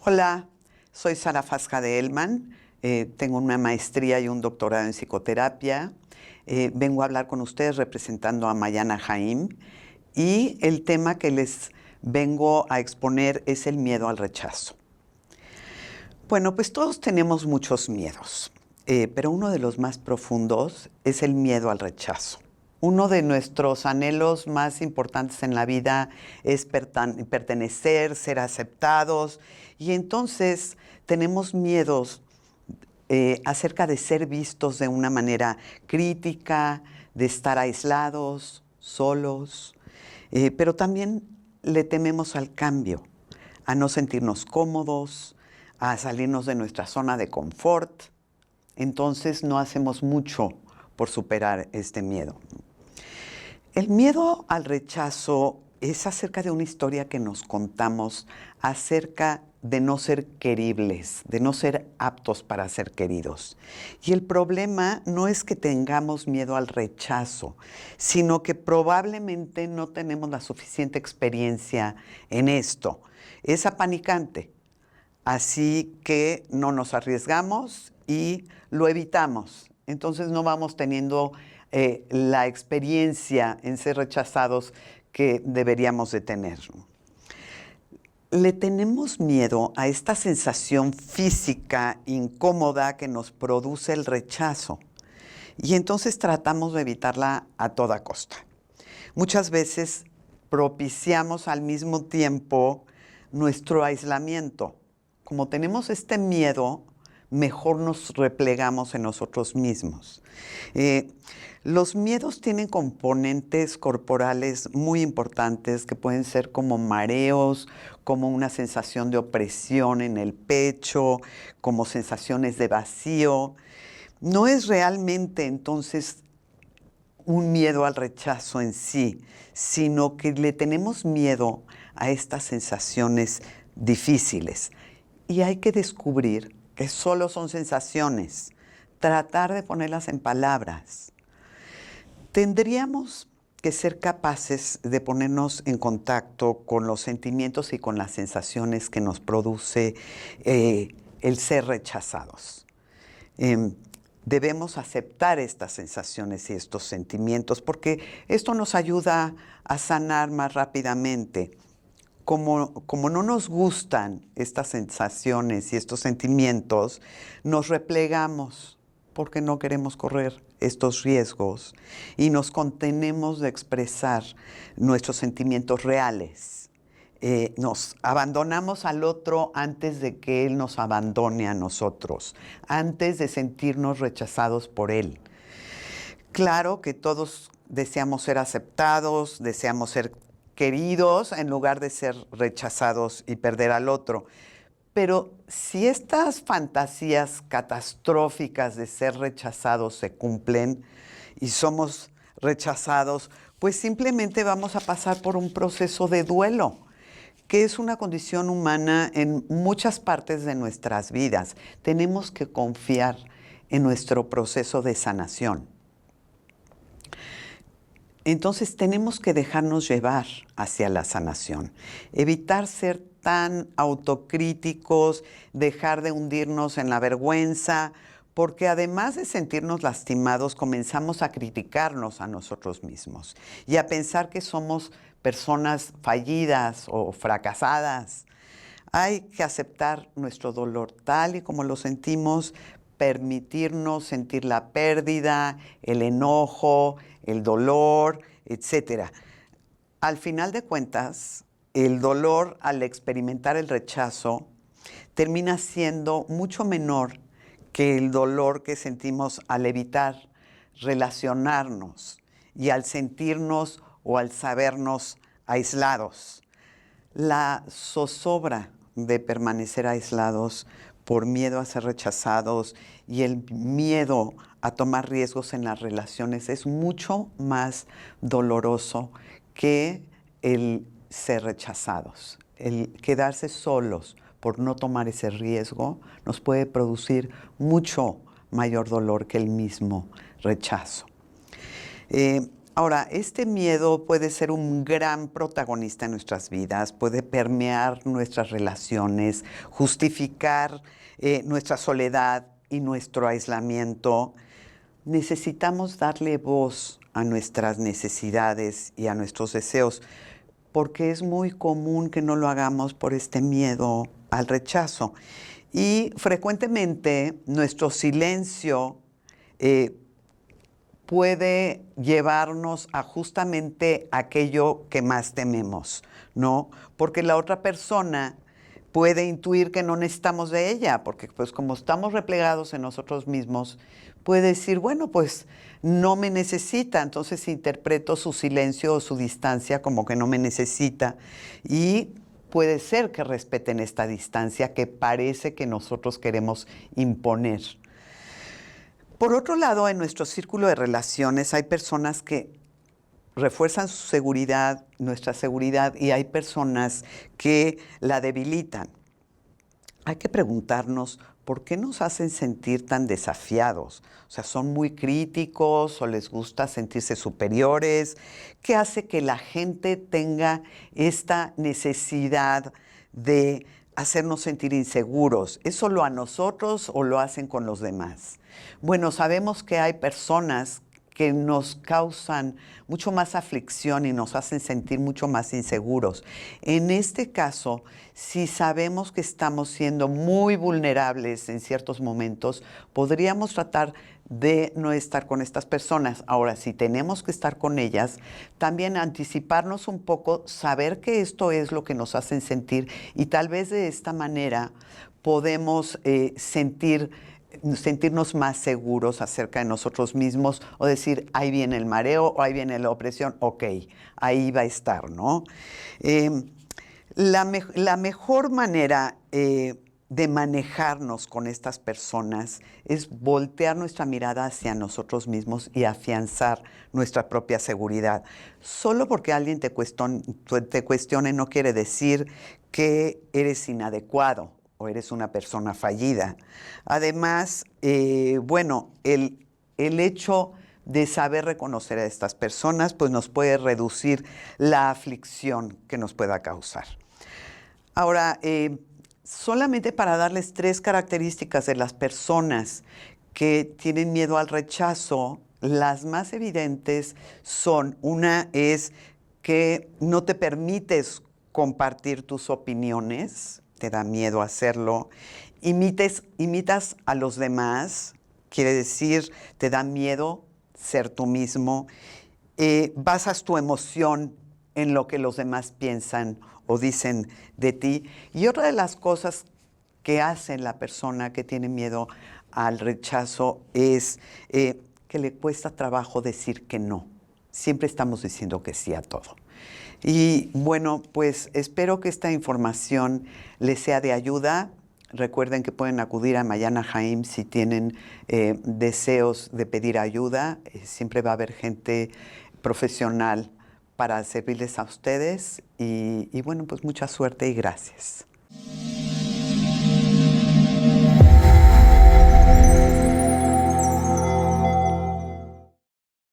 Hola, soy Sara Fasca de Hellman. Tengo una maestría y un doctorado en psicoterapia. Vengo a hablar con ustedes representando a Mayana Jaim y el tema que les vengo a exponer es el miedo al rechazo. Bueno, pues todos tenemos muchos miedos, pero uno de los más profundos es el miedo al rechazo. Uno de nuestros anhelos más importantes en la vida es pertenecer, ser aceptados, y entonces tenemos miedos acerca de ser vistos de una manera crítica, de estar aislados, solos, pero también le tememos al cambio, a no sentirnos cómodos, a salirnos de nuestra zona de confort. Entonces no hacemos mucho por superar este miedo. El miedo al rechazo es acerca de una historia que nos contamos acerca de no ser queribles, de no ser aptos para ser queridos. Y el problema no es que tengamos miedo al rechazo, sino que probablemente no tenemos la suficiente experiencia en esto. Es apanicante, así que no nos arriesgamos y lo evitamos. Entonces no vamos teniendo la experiencia en ser rechazados que deberíamos de tener. Le tenemos miedo a esta sensación física incómoda que nos produce el rechazo y entonces tratamos de evitarla a toda costa. Muchas veces propiciamos al mismo tiempo nuestro aislamiento. Como tenemos este miedo, mejor nos replegamos en nosotros mismos. Los miedos tienen componentes corporales muy importantes que pueden ser como mareos, como una sensación de opresión en el pecho, como sensaciones de vacío. No es realmente entonces un miedo al rechazo en sí, sino que le tenemos miedo a estas sensaciones difíciles. Y hay que descubrir que solo son sensaciones, tratar de ponerlas en palabras. Tendríamos que ser capaces de ponernos en contacto con los sentimientos y con las sensaciones que nos produce el ser rechazados. Debemos aceptar estas sensaciones y estos sentimientos porque esto nos ayuda a sanar más rápidamente. Como no nos gustan estas sensaciones y estos sentimientos, nos replegamos porque no queremos correr estos riesgos y nos contenemos de expresar nuestros sentimientos reales. Nos abandonamos al otro antes de que él nos abandone a nosotros, antes de sentirnos rechazados por él. Claro que todos deseamos ser aceptados, deseamos ser queridos en lugar de ser rechazados y perder al otro. Pero si estas fantasías catastróficas de ser rechazados se cumplen y somos rechazados, pues simplemente vamos a pasar por un proceso de duelo, que es una condición humana en muchas partes de nuestras vidas. Tenemos que confiar en nuestro proceso de sanación. Entonces tenemos que dejarnos llevar hacia la sanación, evitar ser tan autocríticos, dejar de hundirnos en la vergüenza, porque además de sentirnos lastimados, comenzamos a criticarnos a nosotros mismos y a pensar que somos personas fallidas o fracasadas. Hay que aceptar nuestro dolor tal y como lo sentimos, permitirnos sentir la pérdida, el enojo, el dolor, etc. Al final de cuentas, el dolor al experimentar el rechazo termina siendo mucho menor que el dolor que sentimos al evitar relacionarnos y al sentirnos o al sabernos aislados. La zozobra de permanecer aislados por miedo a ser rechazados y el miedo a tomar riesgos en las relaciones es mucho más doloroso que el ser rechazados. El quedarse solos por no tomar ese riesgo nos puede producir mucho mayor dolor que el mismo rechazo. Ahora, este miedo puede ser un gran protagonista en nuestras vidas, puede permear nuestras relaciones, justificar nuestra soledad y nuestro aislamiento. Necesitamos darle voz a nuestras necesidades y a nuestros deseos, porque es muy común que no lo hagamos por este miedo al rechazo. Y frecuentemente nuestro silencio puede llevarnos a justamente aquello que más tememos, ¿no? Porque la otra persona puede intuir que no necesitamos de ella, porque pues como estamos replegados en nosotros mismos, puede decir, bueno, pues no me necesita, entonces interpreto su silencio o su distancia como que no me necesita y puede ser que respeten esta distancia que parece que nosotros queremos imponer. Por otro lado, en nuestro círculo de relaciones hay personas que refuerzan su seguridad, nuestra seguridad, y hay personas que la debilitan. Hay que preguntarnos por qué nos hacen sentir tan desafiados. O sea, son muy críticos o les gusta sentirse superiores. ¿Qué hace que la gente tenga esta necesidad de hacernos sentir inseguros? ¿Es solo a nosotros o lo hacen con los demás? Bueno, sabemos que hay personas que nos causan mucho más aflicción y nos hacen sentir mucho más inseguros. En este caso, si sabemos que estamos siendo muy vulnerables en ciertos momentos, podríamos tratar de no estar con estas personas. Ahora, si tenemos que estar con ellas, también anticiparnos un poco, saber que esto es lo que nos hacen sentir y tal vez de esta manera podemos sentirnos más seguros acerca de nosotros mismos o decir, ahí viene el mareo o ahí viene la opresión, ok, ahí va a estar, ¿no? La mejor manera de manejarnos con estas personas es voltear nuestra mirada hacia nosotros mismos y afianzar nuestra propia seguridad. Solo porque alguien te cuestione no quiere decir que eres inadecuado o eres una persona fallida. Además, bueno, el hecho de saber reconocer a estas personas, pues nos puede reducir la aflicción que nos pueda causar. Ahora, solamente para darles 3 características de las personas que tienen miedo al rechazo, las más evidentes son, una es que no te permites compartir tus opiniones, te da miedo hacerlo, imitas a los demás, quiere decir, te da miedo ser tú mismo, basas tu emoción en lo que los demás piensan o dicen de ti. Y otra de las cosas que hace la persona que tiene miedo al rechazo es que le cuesta trabajo decir que no. Siempre estamos diciendo que sí a todo. Y bueno, pues espero que esta información les sea de ayuda. Recuerden que pueden acudir a Mayana Jaim si tienen deseos de pedir ayuda. Siempre va a haber gente profesional para servirles a ustedes. Y bueno, pues mucha suerte y gracias.